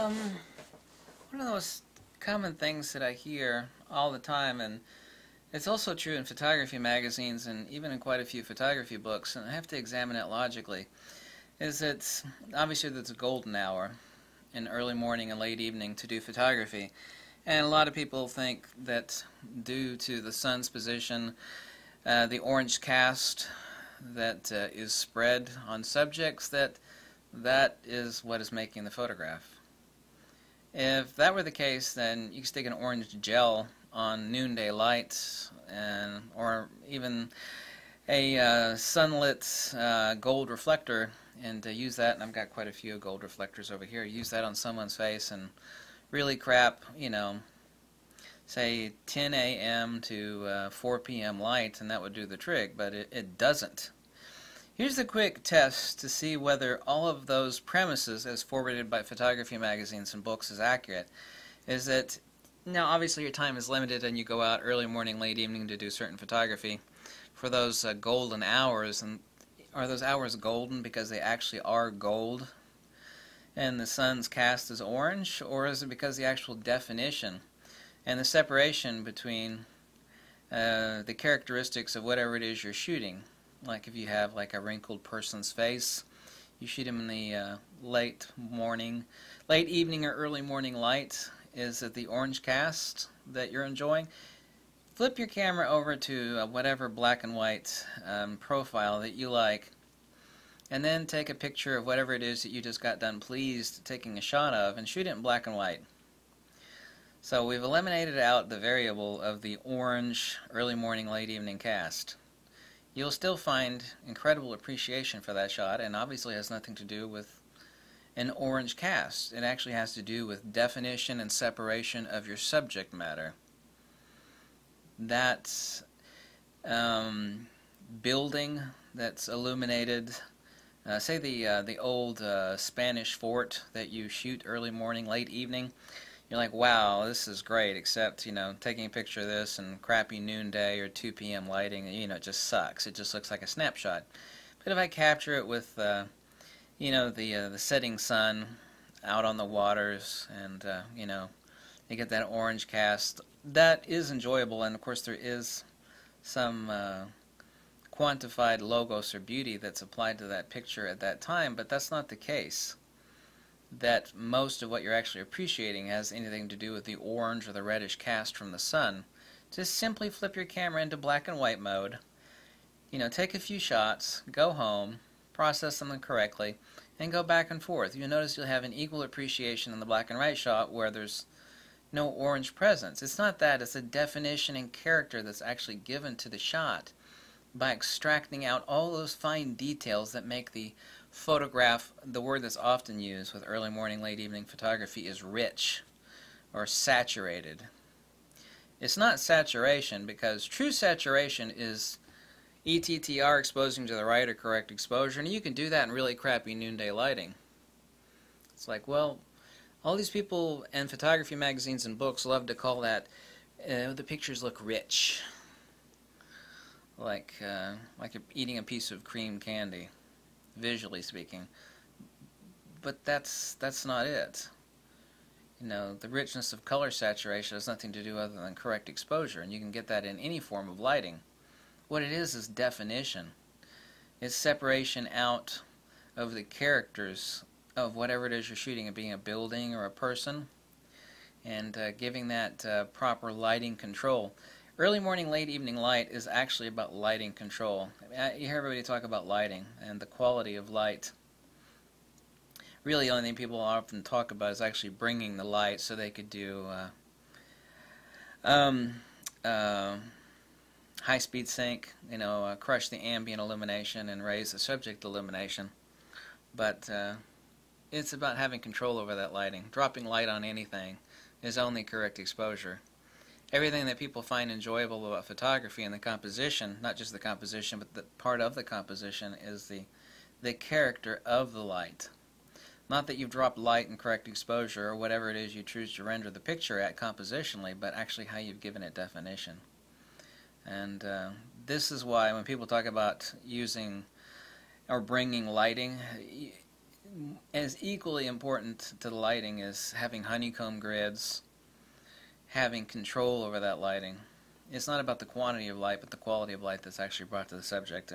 One of the most common things that I hear all the time, and it's also true in photography magazines and even in quite a few photography books, and I have to examine it logically, is that obviously there's a golden hour in early morning and late evening to do photography. And a lot of people think that due to the sun's position, the orange cast that is spread on subjects, that is what is making the photograph. If that were the case, then you could stick an orange gel on noonday light, or even a sunlit gold reflector, and use that. And I've got quite a few gold reflectors over here. Use that on someone's face and really crap, say 10 a.m. to 4 p.m. light, and that would do the trick, but it doesn't. Here's the quick test to see whether all of those premises as forwarded by photography magazines and books is accurate. Is that, now obviously your time is limited and you go out early morning, late evening to do certain photography for those golden hours. And are those hours golden because they actually are gold and the sun's cast is orange, or is it because the actual definition and the separation between the characteristics of whatever it is you're shooting? Like if you have like a wrinkled person's face, you shoot him in the late evening or early morning light. Is it the orange cast that you're enjoying? Flip your camera over to whatever black and white profile that you like, and then take a picture of whatever it is that you just got done pleased taking a shot of, and shoot it in black and white. So we've eliminated out the variable of the orange early morning, late evening cast. You'll still find incredible appreciation for that shot, and obviously has nothing to do with an orange cast. It actually has to do with definition and separation of your subject matter. That building that's illuminated, say the old Spanish fort that you shoot early morning, late evening, you're like, wow, this is great, except, taking a picture of this in crappy noonday or 2 p.m. lighting, it just sucks. It just looks like a snapshot. But if I capture it with, the setting sun out on the waters, and, you get that orange cast, that is enjoyable. And, of course, there is some quantified logos or beauty that's applied to that picture at that time, but that's not the case. That most of what you're actually appreciating has anything to do with the orange or the reddish cast from the sun. Just simply flip your camera into black and white mode, take a few shots, go home, process them correctly, and go back and forth. You'll notice you'll have an equal appreciation in the black and white shot where there's no orange presence. It's not that, it's a definition and character that's actually given to the shot by extracting out all those fine details that make the photograph. The word that's often used with early morning, late evening photography is rich or saturated. It's not saturation, because true saturation is ETTR, exposing to the right or correct exposure, and you can do that in really crappy noonday lighting. It's like, well, all these people and photography magazines and books love to call that the pictures look rich, like you're eating a piece of cream candy, visually speaking. But that's not it. The richness of color saturation has nothing to do other than correct exposure, and you can get that in any form of lighting. What it is definition. It's separation out of the characters of whatever it is you're shooting, it being a building or a person, and giving that proper lighting control. Early morning, late evening light is actually about lighting control. You hear everybody talk about lighting and the quality of light. Really, the only thing people often talk about is actually bringing the light so they could do high-speed sync, crush the ambient illumination and raise the subject illumination. But it's about having control over that lighting. Dropping light on anything is only correct exposure. Everything that people find enjoyable about photography and the composition, not just the composition, but the part of the composition, is the character of the light. Not that you've dropped light and correct exposure or whatever it is you choose to render the picture at compositionally, but actually how you've given it definition. And this is why when people talk about using or bringing lighting, And it's equally important to the lighting is having honeycomb grids, having control over that lighting. It's not about the quantity of light, but the quality of light that's actually brought to the subject.